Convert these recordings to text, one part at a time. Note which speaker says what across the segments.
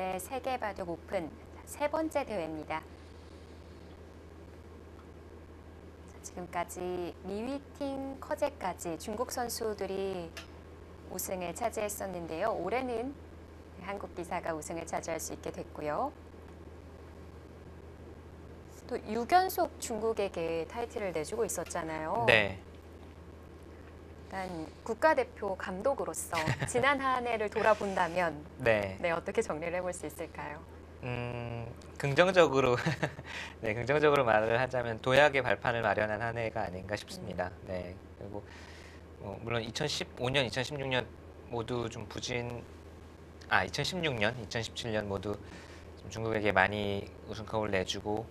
Speaker 1: 선수들의 세계 바둑 오픈 세 번째 대회입니다. 지금까지 리위팅, 커제까지 중국 선수들이 우승을 차지했었는데요. 올해는 한국 기사가 우승을 차지할 수 있게 됐고요. 또 6연속 중국에게 타이틀을 내주고 있었잖아요.
Speaker 2: 네.
Speaker 1: 일단 국가대표 감독으로서 지난 한 해를 돌아본다면
Speaker 2: 네.
Speaker 1: 어떻게 정리를 해볼 수 있을까요?
Speaker 2: 긍정적으로 네, 긍정적으로 말을 하자면 도약의 발판을 마련한 한 해가 아닌가 싶습니다. 네. 그리고 물론 2015년, 2016년 모두 좀 2016년, 2017년 모두 좀 중국에게 많이 우승컵을 내주고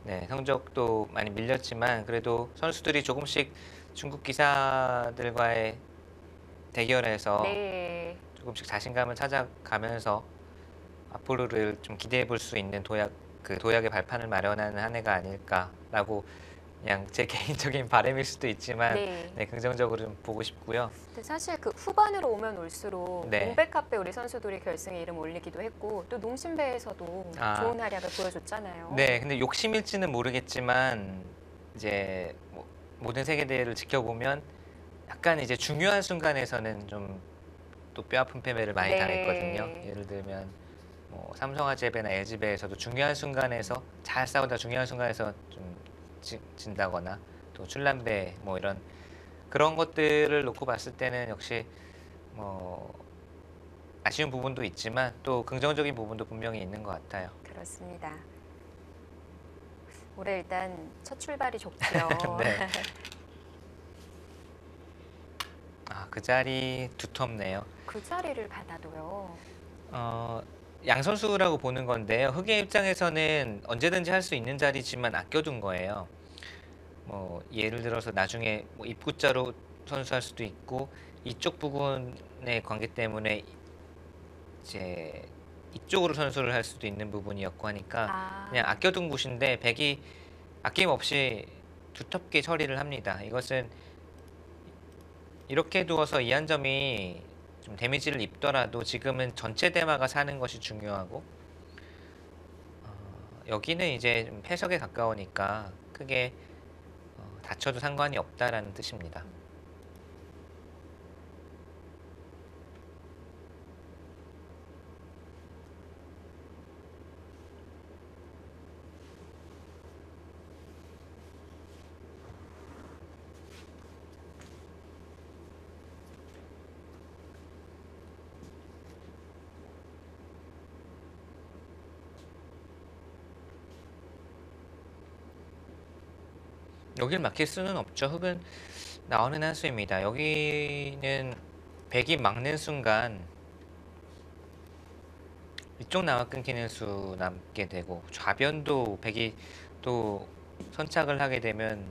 Speaker 2: 네, 성적도 많이 밀렸지만 그래도 선수들이 조금씩 중국 기사들과의 대결에서
Speaker 1: 네.
Speaker 2: 조금씩 자신감을 찾아가면서 앞으로를 좀 기대해 볼 수 있는 도약의 발판을 마련하는 한 해가 아닐까라고 그냥 제 개인적인 바람일 수도 있지만
Speaker 1: 네.
Speaker 2: 네, 긍정적으로 좀 보고 싶고요.
Speaker 1: 근데 사실 그 후반으로 오면 올수록
Speaker 2: 네.
Speaker 1: 몽백카페 우리 선수들이 결승에 이름 올리기도 했고 또 농심배에서도 좋은 활약을 보여줬잖아요.
Speaker 2: 네, 근데 욕심일지는 모르겠지만 이제 모든 세계 대회를 지켜보면 약간 이제 중요한 순간에서는 좀 또 뼈아픈 패배를 많이
Speaker 1: 네.
Speaker 2: 당했거든요. 예를 들면 삼성화재배나 LG배에서도 중요한 순간에서 잘 싸우다 중요한 순간에서 좀 진다거나 또 출란배 이런 그런 것들을 놓고 봤을 때는 역시 아쉬운 부분도 있지만 또 긍정적인 부분도 분명히 있는 것 같아요.
Speaker 1: 그렇습니다. 올해 일단 첫 출발이 좋고요.
Speaker 2: 네. 그 자리 두텁네요.
Speaker 1: 그 자리를 받아도요.
Speaker 2: 양 선수라고 보는 건데요. 흑의 입장에서는 언제든지 할 수 있는 자리지만 아껴둔 거예요. 예를 들어서 나중에 입구자로 선수할 수도 있고 이쪽 부분의 관계 때문에 이제 이쪽으로 선수를 할 수도 있는 부분이었고 하니까 그냥 아껴둔 곳인데 백이 아낌없이 두텁게 처리를 합니다. 이것은 이렇게 두어서 이한점이 좀 데미지를 입더라도 지금은 전체 대마가 사는 것이 중요하고 여기는 이제 좀 패석에 가까우니까 크게 다쳐도 상관이 없다라는 뜻입니다. 여길 막힐 수는 없죠. 흑은 나오는 한 수입니다. 여기는 백이 막는 순간 이쪽 나와 끊기는 수 남게 되고 좌변도 백이 또 선착을 하게 되면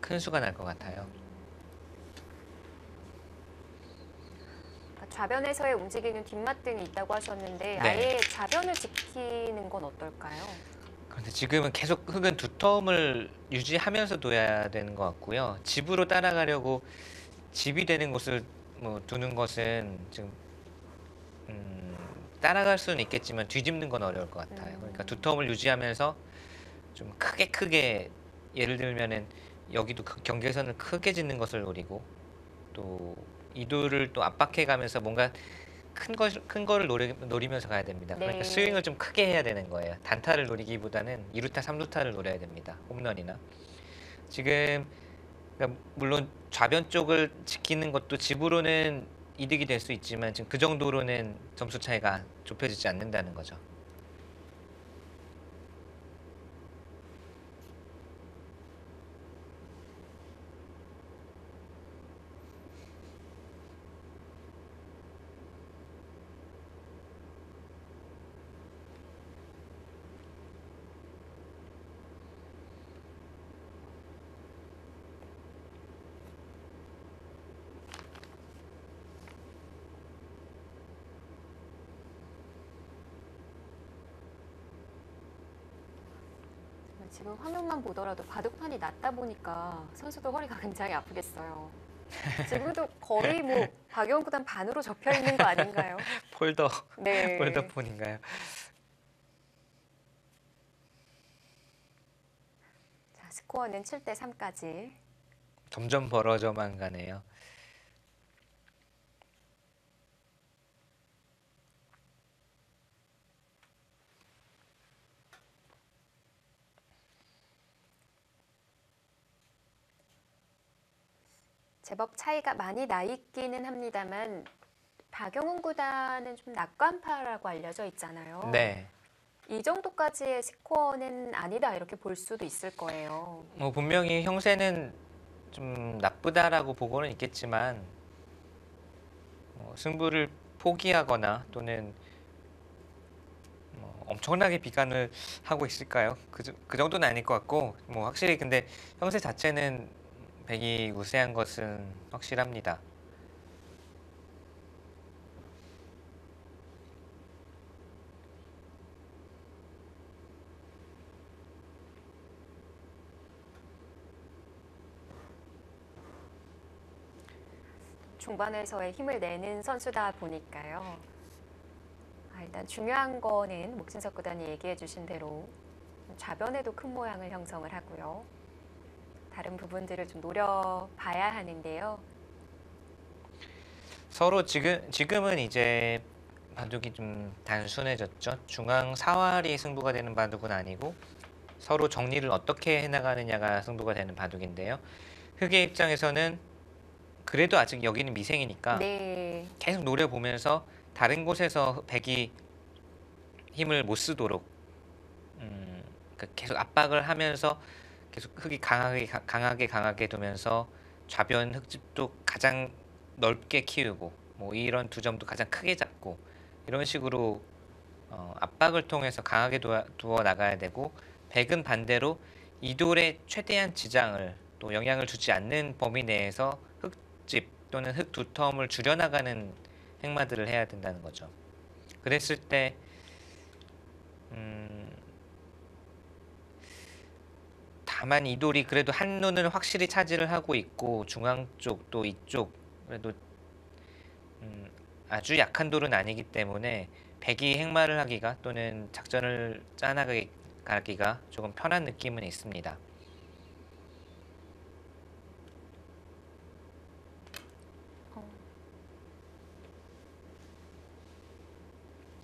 Speaker 2: 큰 수가 날 것 같아요.
Speaker 1: 좌변에서의 움직이는 뒷맛등이 있다고 하셨는데
Speaker 2: 네.
Speaker 1: 아예 좌변을 지키는 건 어떨까요?
Speaker 2: 그런데 지금은 계속 흑은 두텀을 유지하면서 둬야 되는 것 같고요. 집으로 따라가려고 집이 되는 곳을 두는 것은 지금 따라갈 수는 있겠지만 뒤집는 건 어려울 것 같아요. 그러니까 두텀을 유지하면서 좀 크게 예를 들면은 여기도 경계선을 크게 짓는 것을 노리고 또 이도를 또 압박해가면서 뭔가 큰 거를 노리면서 가야 됩니다. 그러니까 스윙을 좀 크게 해야 되는 거예요. 단타를 노리기보다는 2루타, 3루타를 노려야 됩니다. 홈런이나. 지금 그러니까 물론 좌변 쪽을 지키는 것도 집으로는 이득이 될 수 있지만 지금 그 정도로는 점수 차이가 좁혀지지 않는다는 거죠.
Speaker 1: 지금 화면만 보더라도 바둑판이 낮다 보니까 선수들 허리가 굉장히 아프겠어요. 지금도 거의 뭐 박영훈 구단 반으로 접혀 있는 거 아닌가요?
Speaker 2: 폴더
Speaker 1: 네.
Speaker 2: 폴더폰인가요?
Speaker 1: 자, 스코어는 7대 3까지.
Speaker 2: 점점 벌어져만 가네요.
Speaker 1: 제법 차이가 많이 나 있기는 합니다만 박영훈 구단은 좀 낙관파라고 알려져 있잖아요.
Speaker 2: 네.
Speaker 1: 이 정도까지의 스코어는 아니다 이렇게 볼 수도 있을 거예요.
Speaker 2: 뭐 분명히 형세는 좀 나쁘다라고 보고는 있겠지만 승부를 포기하거나 또는 엄청나게 비관을 하고 있을까요? 그 정도는 아닐 것 같고 뭐 확실히 근데 형세 자체는 백이 우세한 것은 확실합니다.
Speaker 1: 중반에서의 힘을 내는 선수다 보니까요. 일단 중요한 거는 목진석 구단이 얘기해 주신 대로 좌변에도 큰 모양을 형성을 하고요. 다른 부분들을 좀 노려봐야 하는데요.
Speaker 2: 서로 지금은 이제 바둑이 좀 단순해졌죠. 중앙 사활이 승부가 되는 바둑은 아니고 서로 정리를 어떻게 해나가느냐가 승부가 되는 바둑인데요. 흑의 입장에서는 그래도 아직 여기는 미생이니까
Speaker 1: 네.
Speaker 2: 계속 노려보면서 다른 곳에서 백이 힘을 못 쓰도록 그러니까 계속 압박을 하면서 계속 흑이 강하게 두면서 좌변 흑집도 가장 넓게 키우고 뭐 이런 두 점도 가장 크게 잡고 이런 식으로 압박을 통해서 강하게 두어 나가야 되고 백은 반대로 이돌에 최대한 지장을 또 영향을 주지 않는 범위 내에서 흑집 또는 흑 두 텀을 줄여나가는 행마들을 해야 된다는 거죠. 그랬을 때 다만 이돌이 그래도 한 눈은 확실히 차지를 하고 있고 중앙 쪽 또 이쪽 그래도 아주 약한 돌은 아니기 때문에 백이 행마를 하기가 또는 작전을 짜나가기가 조금 편한 느낌은 있습니다.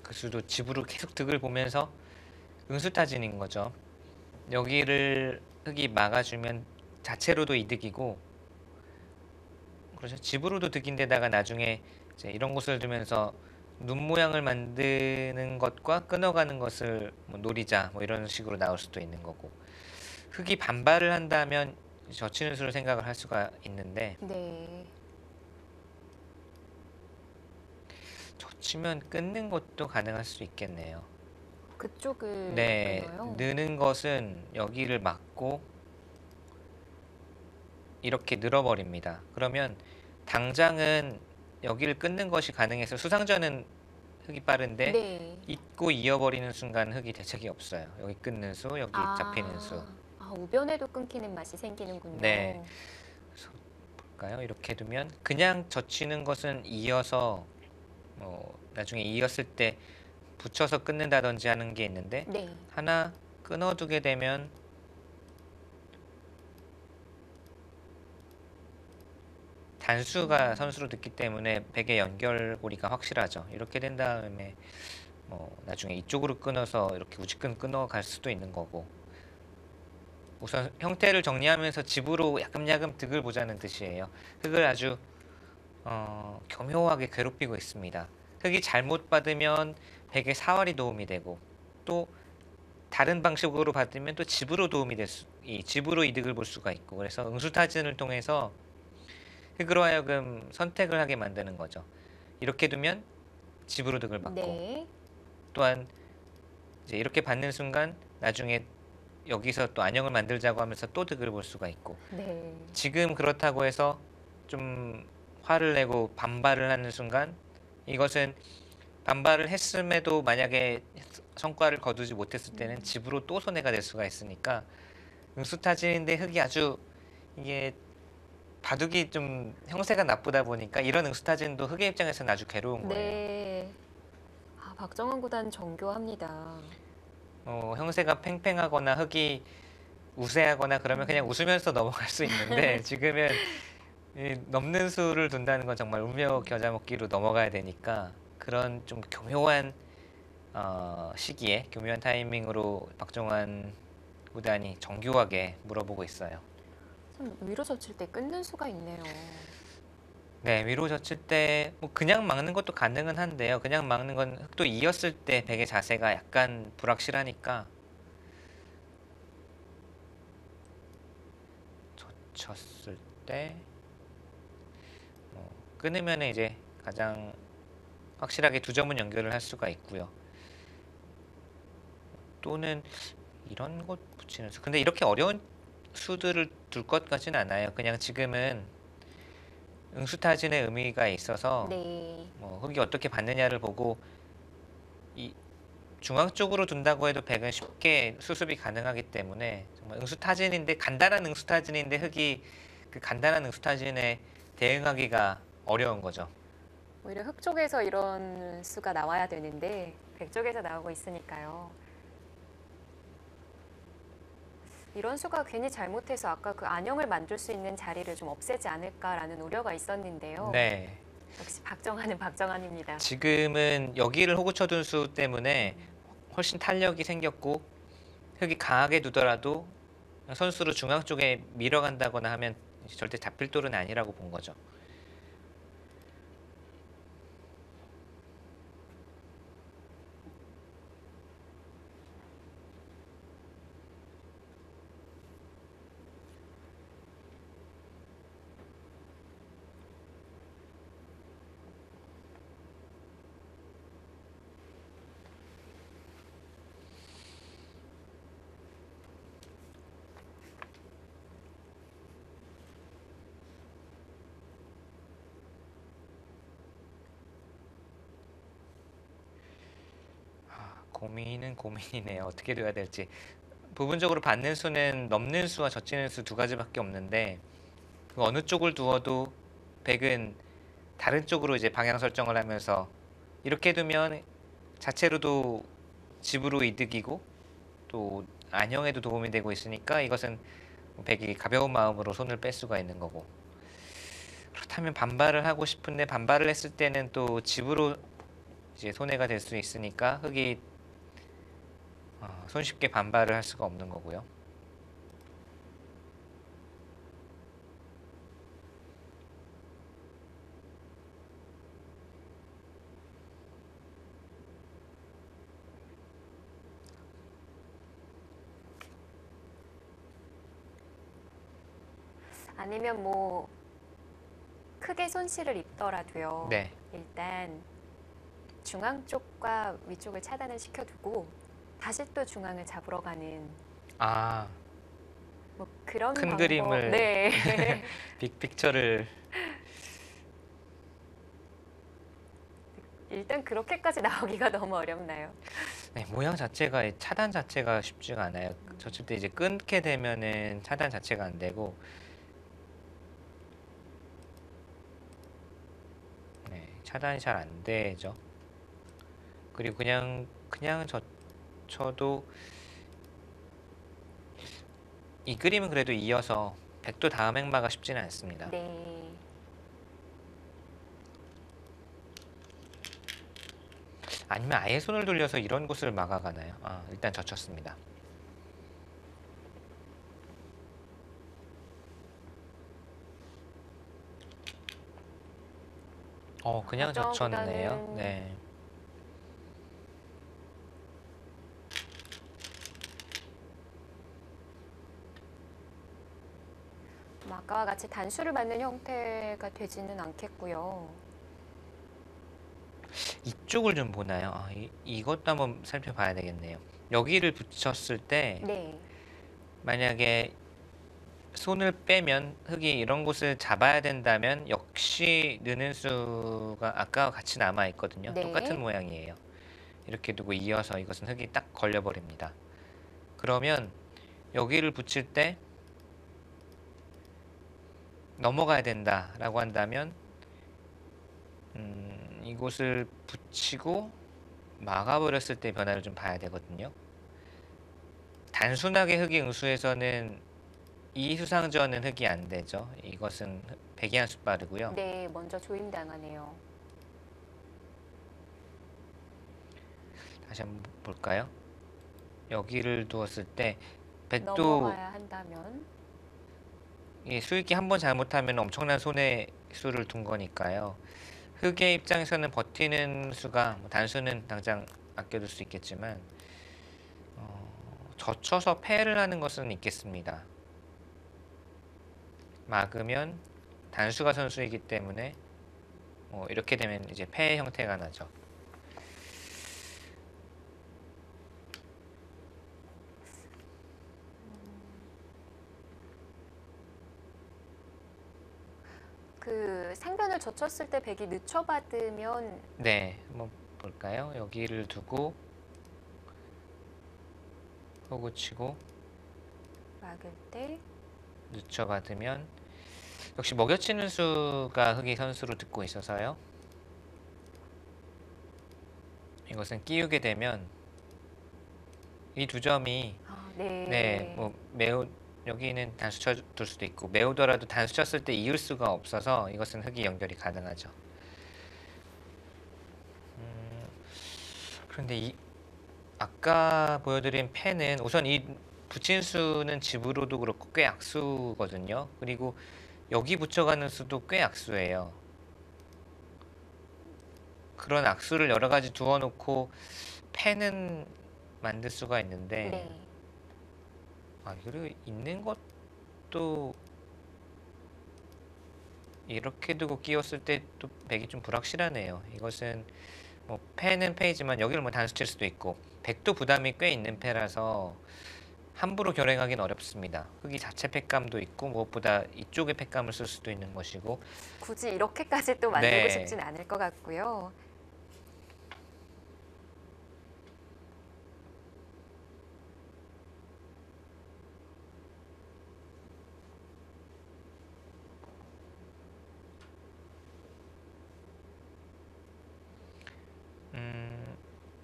Speaker 2: 그 수도 집으로 계속 득을 보면서 응수타진인 거죠. 여기를 흑이 막아주면 자체로도 이득이고 그렇죠. 집으로도 득인데다가 나중에 이제 이런 곳을 두면서 눈 모양을 만드는 것과 끊어가는 것을 뭐 노리자 뭐 이런 식으로 나올 수도 있는 거고 흑이 반발을 한다면 젖히는 수를 생각을 할 수가 있는데
Speaker 1: 네.
Speaker 2: 젖히면 끊는 것도 가능할 수 있겠네요.
Speaker 1: 그쪽을
Speaker 2: 네,
Speaker 1: 끊어요.
Speaker 2: 느는 것은 여기를 막고 이렇게 늘어버립니다. 그러면 당장은 여기를 끊는 것이 가능해서 수상전은 흑이 빠른데
Speaker 1: 네.
Speaker 2: 잇고 이어버리는 순간 흑이 대책이 없어요. 여기 끊는 수, 여기 잡히는 수.
Speaker 1: 우변에도 끊기는 맛이 생기는군요.
Speaker 2: 네. 그래서 볼까요? 이렇게 두면 그냥 젖히는 것은 이어서 나중에 이었을 때 붙여서 끊는다든지 하는 게 있는데
Speaker 1: 네.
Speaker 2: 하나 끊어두게 되면 단수가 선수로 듣기 때문에 백의 연결고리가 확실하죠. 이렇게 된 다음에 나중에 이쪽으로 끊어서 이렇게 우지끈 끊어갈 수도 있는 거고 우선 형태를 정리하면서 집으로 야금야금 득을 보자는 뜻이에요. 흑을 아주 교묘하게 괴롭히고 있습니다. 흑이 잘못 받으면 백의 사활이 도움이 되고 또 다른 방식으로 받으면 또 집으로 도움이 집으로 이득을 볼 수가 있고 그래서 응수타진을 통해서 흑으로 하여금 선택을 하게 만드는 거죠. 이렇게 두면 집으로 득을 받고
Speaker 1: 네.
Speaker 2: 또한 이제 이렇게 받는 순간 나중에 여기서 또 안형을 만들자고 하면서 또 득을 볼 수가 있고
Speaker 1: 네.
Speaker 2: 지금 그렇다고 해서 좀 화를 내고 반발을 하는 순간 이것은 반발을 했음에도 만약에 성과를 거두지 못했을 때는 집으로 또 손해가 될 수가 있으니까 응수타진인데 흑이 아주 이게 바둑이 좀 형세가 나쁘다 보니까 이런 응수타진도 흑의 입장에서는 아주 괴로운 거예요.
Speaker 1: 네. 아, 박정환 구단 정교합니다.
Speaker 2: 형세가 팽팽하거나 흑이 우세하거나 그러면 그냥 웃으면서 넘어갈 수 있는데 지금은 이 넘는 수를 둔다는 건 정말 운명 겨자먹기로 넘어가야 되니까 그런 좀 교묘한 시기에 교묘한 타이밍으로 박정환 구단이 정교하게 물어보고 있어요.
Speaker 1: 참 위로 젖힐 때 끊는 수가 있네요.
Speaker 2: 네, 위로 젖힐 때 뭐 그냥 막는 것도 가능은 한데요. 그냥 막는 건 흑도 이었을 때 백의 자세가 약간 불확실하니까 젖혔을 때 끊으면 이제 가장 확실하게 두 점은 연결을 할 수가 있고요. 또는 이런 것 붙이는 수. 근데 이렇게 어려운 수들을 둘 것 같지는 않아요. 그냥 지금은 응수타진의 의미가 있어서
Speaker 1: 네.
Speaker 2: 흑이 어떻게 받느냐를 보고 이 중앙 쪽으로 둔다고 해도 백은 쉽게 수습이 가능하기 때문에 정말 응수타진인데 간단한 응수타진인데 흑이 그 간단한 응수타진에 대응하기가 어려운 거죠.
Speaker 1: 오히려 흑 쪽에서 이런 수가 나와야 되는데 백 쪽에서 나오고 있으니까요. 이런 수가 괜히 잘못해서 아까 그 안형을 만들 수 있는 자리를 좀 없애지 않을까라는 우려가 있었는데요.
Speaker 2: 네.
Speaker 1: 역시 박정환은 박정환입니다.
Speaker 2: 지금은 여기를 호구 쳐둔 수 때문에 훨씬 탄력이 생겼고 흑이 강하게 두더라도 선수를 중앙 쪽에 밀어간다거나 하면 절대 잡힐 돌은 아니라고 본 거죠. 고민은 고민이네요. 어떻게 돼야 될지. 부분적으로 받는 수는 넘는 수와 젖히는 수 두 가지밖에 없는데 그 어느 쪽을 두어도 백은 다른 쪽으로 이제 방향 설정을 하면서 이렇게 두면 자체로도 집으로 이득이고 또 안형에도 도움이 되고 있으니까 이것은 백이 가벼운 마음으로 손을 뺄 수가 있는 거고 그렇다면 반발을 하고 싶은데 반발을 했을 때는 또 집으로 이제 손해가 될 수 있으니까 흑이 손쉽게 반발을 할 수가 없는 거고요.
Speaker 1: 아니면 뭐 크게 손실을 입더라도요.
Speaker 2: 네.
Speaker 1: 일단 중앙 쪽과 위쪽을 차단을 시켜두고 다시 또 중앙을 잡으러 가는
Speaker 2: 아,
Speaker 1: 뭐 그런
Speaker 2: 큰
Speaker 1: 방법.
Speaker 2: 그림을
Speaker 1: 네.
Speaker 2: 빅픽처를
Speaker 1: 일단 그렇게까지 나오기가 너무 어렵나요?
Speaker 2: 네, 모양 자체가 차단 자체가 쉽지가 않아요. 젖힐 때 이제 끊게 되면은 차단 자체가 안 되고 네, 차단이 잘 안 되죠. 그리고 그냥 젖혀도 이 그림은 그래도 이어서 백도 다음 행마가 쉽지는 않습니다.
Speaker 1: 네.
Speaker 2: 아니면 아예 손을 돌려서 이런 곳을 막아가나요? 일단 젖혔습니다. 그냥 젖혔네요.
Speaker 1: 박정환보다는
Speaker 2: 네.
Speaker 1: 뭐 아까와 같이 단수를 맞는 형태가 되지는 않겠고요.
Speaker 2: 이쪽을 좀 보나요? 이것도 한번 살펴봐야 되겠네요. 여기를 붙였을 때
Speaker 1: 네.
Speaker 2: 만약에 손을 빼면 흙이 이런 곳을 잡아야 된다면 역시 느는 수가 아까와 같이 남아 있거든요.
Speaker 1: 네.
Speaker 2: 똑같은 모양이에요. 이렇게 두고 이어서 이것은 흙이 딱 걸려버립니다. 그러면 여기를 붙일 때 넘어가야 된다라고 한다면 이곳을 붙이고 막아버렸을 때 변화를 좀 봐야 되거든요. 단순하게 흙이 응수해서는 이 수상전은 흙이 안 되죠. 이것은 백이 한 수 빠르고요.
Speaker 1: 네, 먼저 조임당하네요.
Speaker 2: 다시 한번 볼까요? 여기를 두었을 때 백도
Speaker 1: 넘어가야 한다면
Speaker 2: 수익이 한 번 잘못하면 엄청난 손해수를 둔 거니까요. 흙의 입장에서는 버티는 수가 단수는 당장 아껴둘 수 있겠지만 젖혀서 패를 하는 것은 있겠습니다. 막으면 단수가 선수이기 때문에 이렇게 되면 이제 패의 형태가 나죠.
Speaker 1: 그 상변을 젖혔을 때 백이 늦춰받으면
Speaker 2: 네, 한번 볼까요? 여기를 두고 호구 치고
Speaker 1: 막을 때
Speaker 2: 늦춰받으면 역시 먹여치는 수가 흙이 선수로 듣고 있어서요. 이것은 끼우게 되면 이 두 점이
Speaker 1: 네.
Speaker 2: 뭐 매우 여기는 단수 쳐둘 수도 있고 매우더라도 단수 쳤을 때 이을 수가 없어서 이것은 흙이 연결이 가능하죠. 그런데 아까 보여드린 패는 우선 이 붙인 수는 집으로도 그렇고 꽤 악수거든요. 그리고 여기 붙여가는 수도 꽤 악수예요. 그런 악수를 여러 가지 두어놓고 패는 만들 수가 있는데
Speaker 1: 네.
Speaker 2: 이거를 있는 것도 이렇게 두고 끼웠을 때 또 백이 좀 불확실하네요. 이것은 뭐 패는 패이지만 여기를 뭐 단수 칠 수도 있고 백도 부담이 꽤 있는 패라서 함부로 결행하기는 어렵습니다. 흙이 자체 패감도 있고 무엇보다 이쪽에 패감을 쓸 수도 있는 것이고
Speaker 1: 굳이 이렇게까지 또 만들고
Speaker 2: 네.
Speaker 1: 싶진 않을 것 같고요.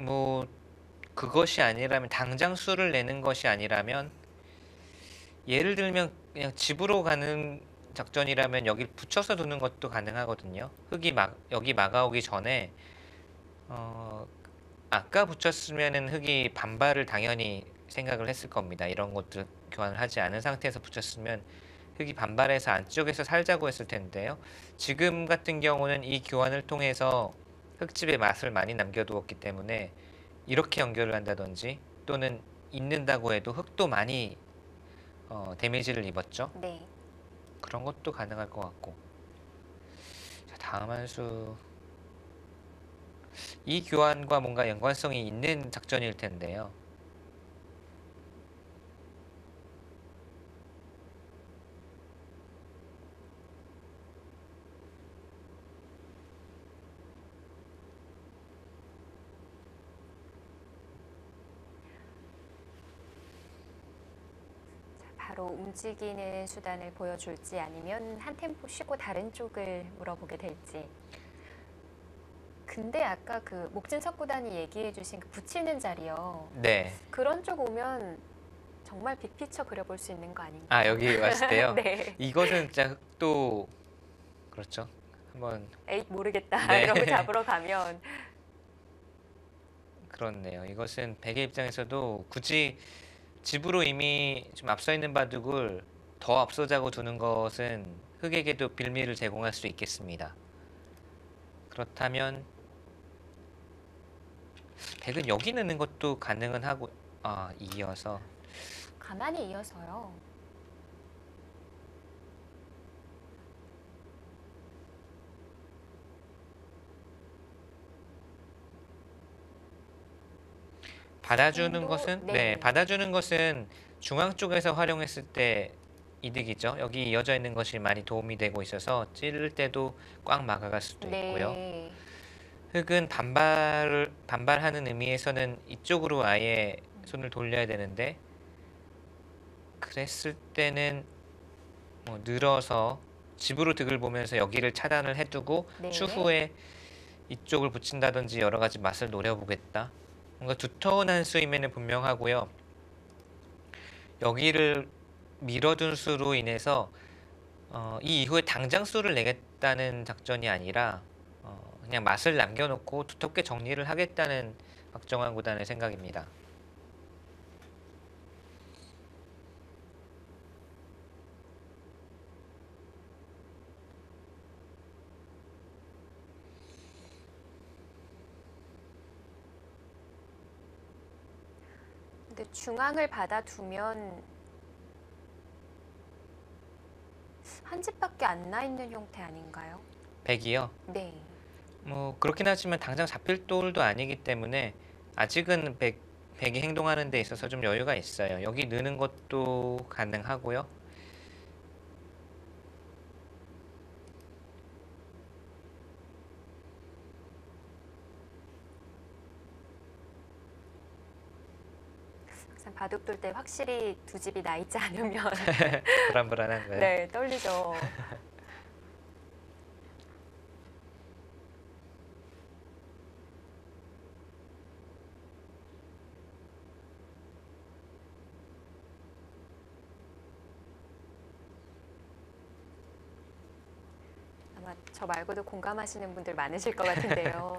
Speaker 2: 뭐 그것이 아니라면 당장 수를 내는 것이 아니라면 예를 들면 그냥 집으로 가는 작전이라면 여기 붙여서 두는 것도 가능하거든요. 흙이 여기 막아오기 전에 아까 붙였으면은 흙이 반발을 당연히 생각을 했을 겁니다. 이런 것들 교환을 하지 않은 상태에서 붙였으면 흙이 반발해서 안쪽에서 살자고 했을 텐데요. 지금 같은 경우는 이 교환을 통해서 흙집의 맛을 많이 남겨두었기 때문에 이렇게 연결을 한다든지 또는 있는다고 해도 흙도 많이 데미지를 입었죠.
Speaker 1: 네.
Speaker 2: 그런 것도 가능할 것 같고. 자, 다음 한 수. 이 교환과 뭔가 연관성이 있는 작전일 텐데요.
Speaker 1: 바로 움직이는 수단을 보여줄지 아니면 한 템포 쉬고 다른 쪽을 물어보게 될지. 근데 아까 그 목진석 구단이 얘기해 주신 그 붙이는 자리요.
Speaker 2: 네.
Speaker 1: 그런 쪽 오면 정말 빅피처 그려볼 수 있는 거 아닌가요?
Speaker 2: 여기 왔을 때요.
Speaker 1: 네.
Speaker 2: 이것은 진짜 흙도 그렇죠. 한번
Speaker 1: 에잇 모르겠다
Speaker 2: 네.
Speaker 1: 이러고 잡으러 가면
Speaker 2: 그렇네요. 이것은 백의 입장에서도 굳이 집으로 이미 좀 앞서 있는 바둑을 더 앞서자고 두는 것은 흙에게도 빌미를 제공할 수 있겠습니다. 그렇다면 백은 여기 넣는 것도 가능은 하고 이어서
Speaker 1: 가만히 이어서요.
Speaker 2: 받아주는
Speaker 1: 도
Speaker 2: 것은
Speaker 1: 네.
Speaker 2: 받아주는 것은 중앙 쪽에서 활용했을 때 이득이죠. 여기 이어져 있는 것이 많이 도움이 되고 있어서 찌를 때도 꽉 막아갈 수도 있고요.
Speaker 1: 네.
Speaker 2: 흙은 반발하는 의미에서는 이쪽으로 아예 손을 돌려야 되는데 그랬을 때는 뭐 늘어서 집으로 득을 보면서 여기를 차단을 해두고
Speaker 1: 네.
Speaker 2: 추후에 이쪽을 붙인다든지 여러 가지 맛을 노려보겠다. 뭔가 두터운 한 수임에는 분명하고요. 여기를 밀어둔 수로 인해서 이 이후에 당장 수를 내겠다는 작전이 아니라 그냥 맛을 남겨놓고 두텁게 정리를 하겠다는 박정환 구단의 생각입니다.
Speaker 1: 근데 중앙을 받아두면 한 집밖에 안 나 있는 형태 아닌가요?
Speaker 2: 백이요.
Speaker 1: 네.
Speaker 2: 뭐 그렇긴 하지만 당장 잡힐 돌도 아니기 때문에 아직은 백이 행동하는 데 있어서 좀 여유가 있어요. 여기 느는 것도 가능하고요.
Speaker 1: 항상 바둑 둘 때 확실히 두 집이 나 있지 않으면
Speaker 2: 불안불안한 거예요.
Speaker 1: 네, 떨리죠. 아마 저 말고도 공감하시는 분들 많으실 것 같은데요.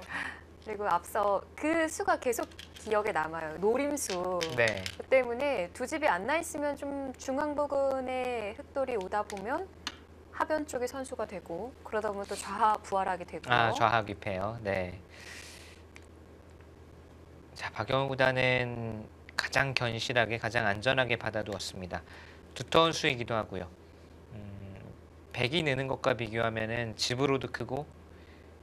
Speaker 1: 그리고 앞서 그 수가 계속 기억에 남아요. 노림수.
Speaker 2: 네.
Speaker 1: 그 때문에 두 집이 안 나 있으면 좀 중앙 부근에 흑돌이 오다 보면 하변 쪽에 선수가 되고 그러다 보면 또 좌하 부활하게 되고요.
Speaker 2: 아, 좌하 귀패요. 네. 자, 박영호 구단은 가장 견실하게, 가장 안전하게 받아두었습니다. 두터운 수이기도 하고요. 백이 느는 것과 비교하면은 집으로도 크고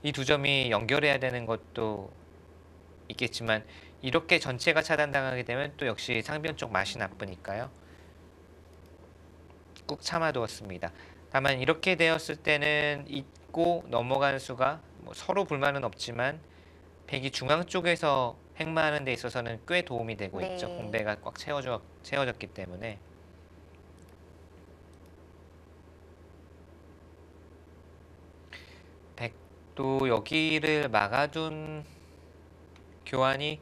Speaker 2: 이 두 점이 연결해야 되는 것도 있겠지만 이렇게 전체가 차단당하게 되면 또 역시 상변 쪽 맛이 나쁘니까요. 꾹 참아두었습니다. 다만 이렇게 되었을 때는 잊고 넘어간 수가 뭐 서로 불만은 없지만 백이 중앙 쪽에서 행마하는 데 있어서는 꽤 도움이 되고
Speaker 1: 네.
Speaker 2: 있죠. 공배가 꽉 채워졌기 때문에. 백도 여기를 막아둔 교환이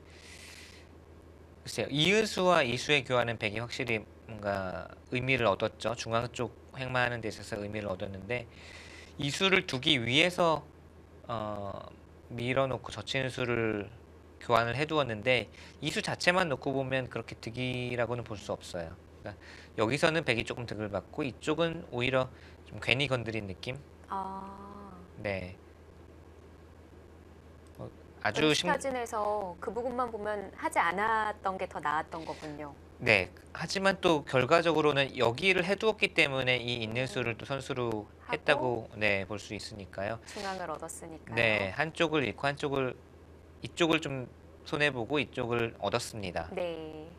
Speaker 2: 글쎄요. 이은수와 이수의 교환은 백이 확실히 뭔가 의미를 얻었죠. 중앙 쪽 횡마하는 데 있어서 의미를 얻었는데 이수를 두기 위해서 밀어놓고 젖히는 수를 교환을 해두었는데 이수 자체만 놓고 보면 그렇게 득이라고는 볼 수 없어요. 그러니까 여기서는 백이 조금 득을 받고 이쪽은 오히려 좀 괜히 건드린 느낌?
Speaker 1: 아,
Speaker 2: 네.
Speaker 1: 그럼
Speaker 2: 아주
Speaker 1: 스타진에서 그 부분만 보면 하지 않았던 게 더 나았던 거군요.
Speaker 2: 네. 하지만 또 결과적으로는 여기를 해두었기 때문에 이 있는 수를 또 선수로 했다고 네, 볼 수 있으니까요.
Speaker 1: 중앙을 얻었으니까요.
Speaker 2: 네, 한쪽을 잃고 이쪽을 좀 손해 보고 이쪽을 얻었습니다.
Speaker 1: 네.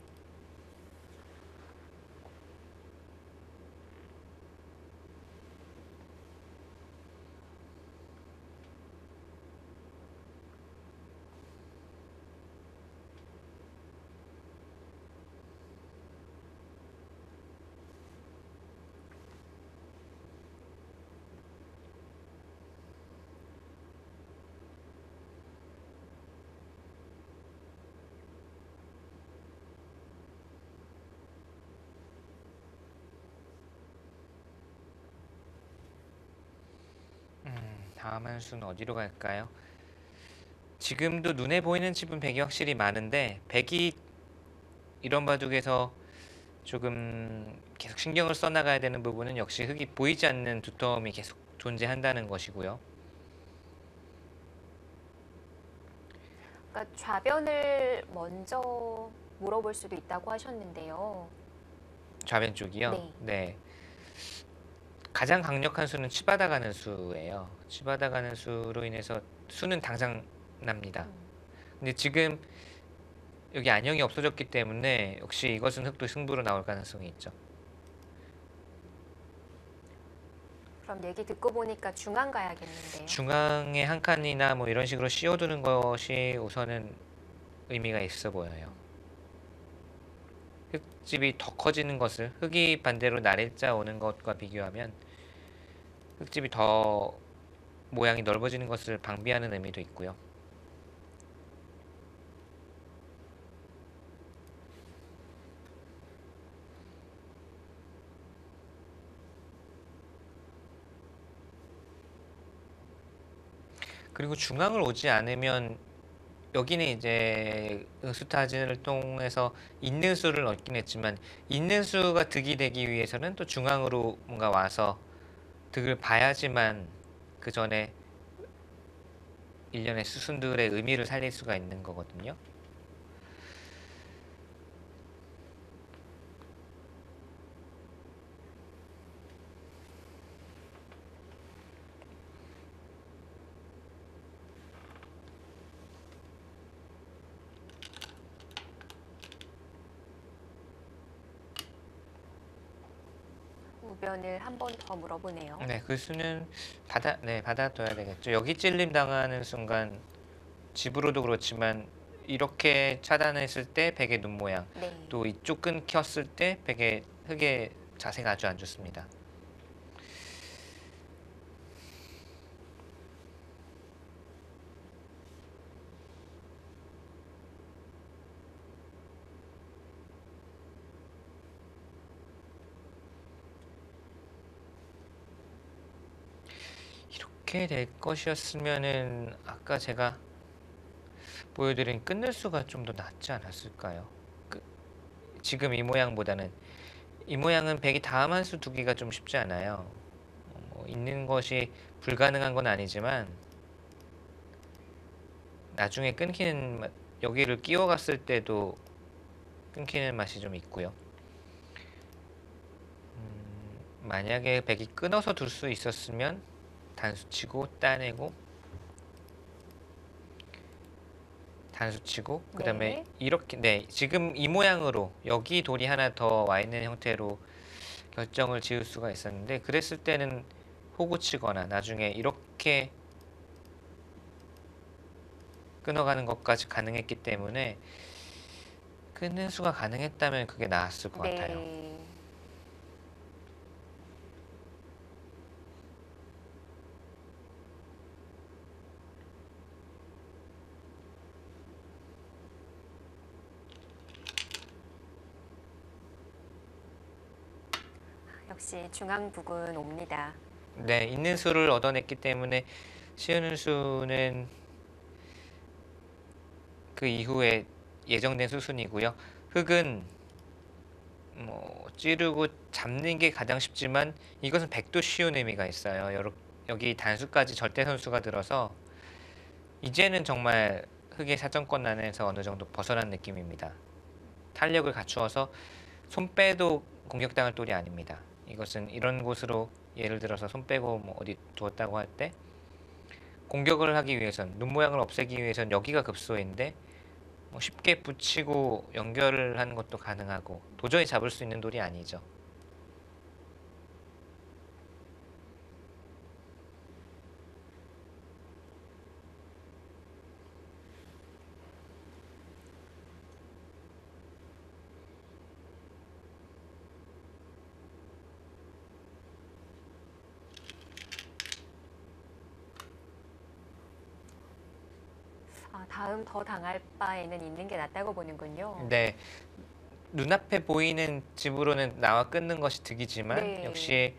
Speaker 2: 다음 한 수는 어디로 갈까요? 지금도 눈에 보이는 집은 백이 확실히 많은데 백이 이런 바둑에서 조금 계속 신경을 써나가야 되는 부분은 역시 흙이 보이지 않는 두터움이 계속 존재한다는 것이고요.
Speaker 1: 그러니까 좌변을 먼저 물어볼 수도 있다고 하셨는데요.
Speaker 2: 좌변 쪽이요.
Speaker 1: 네.
Speaker 2: 네. 가장 강력한 수는 치받아 가는 수예요. 치받아 가는 수로 인해서 수는 당장 납니다. 근데 지금 여기 안형이 없어졌기 때문에 역시 이것은 흙도 승부로 나올 가능성이 있죠.
Speaker 1: 그럼 얘기 듣고 보니까 중앙 가야겠는데요.
Speaker 2: 중앙에 한 칸이나 뭐 이런 식으로 씌워두는 것이 우선은 의미가 있어 보여요. 흙집이 더 커지는 것을 흙이 반대로 날일자 오는 것과 비교하면 흙집이 더 모양이 넓어지는 것을 방비하는 의미도 있고요. 그리고 중앙을 오지 않으면 여기는 이제 응수타진을 통해서 있는 수를 얻긴 했지만 있는 수가 득이 되기 위해서는 또 중앙으로 뭔가 와서 득을 봐야지만 그 전에 일련의 수순들의 의미를 살릴 수가 있는 거거든요.
Speaker 1: 우변을 한 번 더 물어보네요.
Speaker 2: 네, 그 수는 받아둬야 되겠죠. 여기 찔림 당하는 순간 집으로도 그렇지만 이렇게 차단했을 때 백의 눈 모양,
Speaker 1: 네.
Speaker 2: 또 이쪽 끊겼을 때 백의 흙의 자세가 아주 안 좋습니다. 이렇게 될 것이었으면은 아까 제가 보여드린 끊는 수가 좀 더 낫지 않았을까요? 지금 이 모양보다는 이 모양은 백이 다음 한 수 두기가 좀 쉽지 않아요. 있는 것이 불가능한 건 아니지만 나중에 끊기는 여기를 끼워갔을 때도 끊기는 맛이 좀 있고요. 만약에 백이 끊어서 둘 수 있었으면 단수 치고 따내고 단수 치고 그 다음에
Speaker 1: 네.
Speaker 2: 이렇게 지금 이 모양으로 여기 돌이 하나 더 와 있는 형태로 결정을 지을 수가 있었는데 그랬을 때는 호구 치거나 나중에 이렇게 끊어가는 것까지 가능했기 때문에 끊는 수가 가능했다면 그게 나았을 것 같아요.
Speaker 1: 네. 역시 중앙 북은 옵니다.
Speaker 2: 네, 있는 수를 얻어냈기 때문에 시우는 수는 그 이후에 예정된 수순이고요. 흙은 뭐 찌르고 잡는 게 가장 쉽지만 이것은 백도 쉬운 의미가 있어요. 여기 단수까지 절대 선수가 들어서 이제는 정말 흙의 사정권 안에서 어느 정도 벗어난 느낌입니다. 탄력을 갖추어서 손 빼도 공격당할 똘이 아닙니다. 이것은 이런 곳으로 예를 들어서 손 빼고 뭐 어디 두었다고 할 때 공격을 하기 위해선 눈 모양을 없애기 위해선 여기가 급소인데 뭐 쉽게 붙이고 연결을 하는 것도 가능하고 도저히 잡을 수 있는 돌이 아니죠.
Speaker 1: 다음 더 당할 바에는 있는 게 낫다고 보는군요.
Speaker 2: 네, 눈앞에 보이는 집으로는 나와 끊는 것이 득이지만
Speaker 1: 네.
Speaker 2: 역시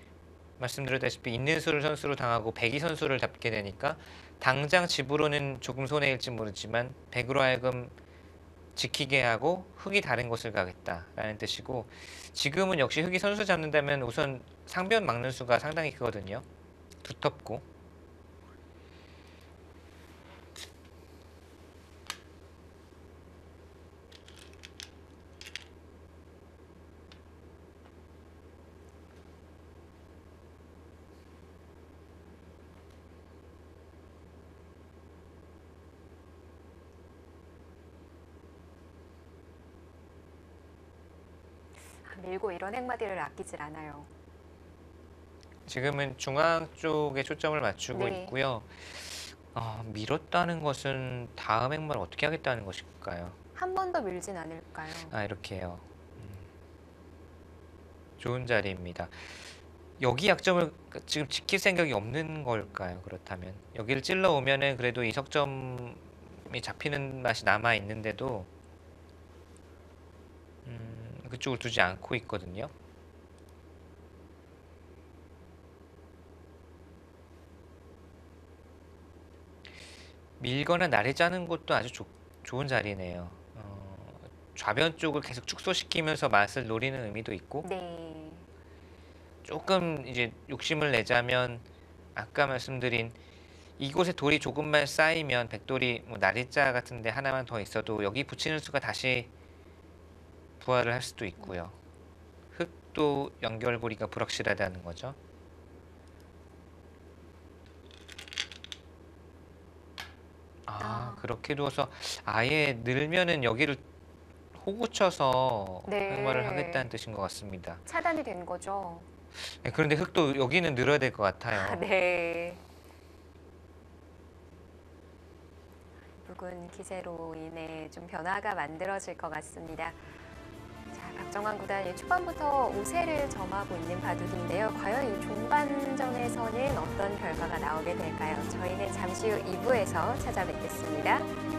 Speaker 2: 말씀드렸다시피 있는 수를 선수로 당하고 백이 선수를 잡게 되니까 당장 집으로는 조금 손해일지 모르지만 백으로 하여금 지키게 하고 흙이 다른 곳을 가겠다라는 뜻이고 지금은 역시 흙이 선수 잡는다면 우선 상변 막는 수가 상당히 크거든요. 두텁고
Speaker 1: 밀고 이런 행마디를 아끼질 않아요.
Speaker 2: 지금은 중앙 쪽에 초점을 맞추고
Speaker 1: 네.
Speaker 2: 있고요. 밀었다는 것은 다음 행마를 어떻게 하겠다는 것일까요?
Speaker 1: 한 번 더 밀진 않을까요?
Speaker 2: 이렇게요. 좋은 자리입니다. 여기 약점을 지금 지킬 생각이 없는 걸까요? 그렇다면 여기를 찔러 오면은 그래도 이 석점이 잡히는 맛이 남아 있는데도 그쪽을 두지 않고 있거든요. 밀거나 나를 짜는 것도 아주 좋은 자리네요. 좌변 쪽을 계속 축소시키면서 맛을 노리는 의미도 있고
Speaker 1: 네.
Speaker 2: 조금 이제 욕심을 내자면 아까 말씀드린 이곳에 돌이 조금만 쌓이면 백돌이 뭐 나리자 같은데 하나만 더 있어도 여기 붙이는 수가 다시 부활을 할 수도 있고요. 흙도 연결고리가 불확실하다는 거죠. 그렇게 두어서 아예 늘면은 여기를 호구 쳐서
Speaker 1: 네.
Speaker 2: 횡말을 하겠다는 뜻인 것 같습니다.
Speaker 1: 차단이 된 거죠.
Speaker 2: 네, 그런데 흙도 여기는 늘어야 될 것 같아요.
Speaker 1: 네. 묵은 기세로 인해 좀 변화가 만들어질 것 같습니다. 자, 박정환 구단이 초반부터 우세를 점하고 있는 바둑인데요. 과연 이 종반전에서는 어떤 결과가 나오게 될까요? 저희는 잠시 후 2부에서 찾아뵙겠습니다.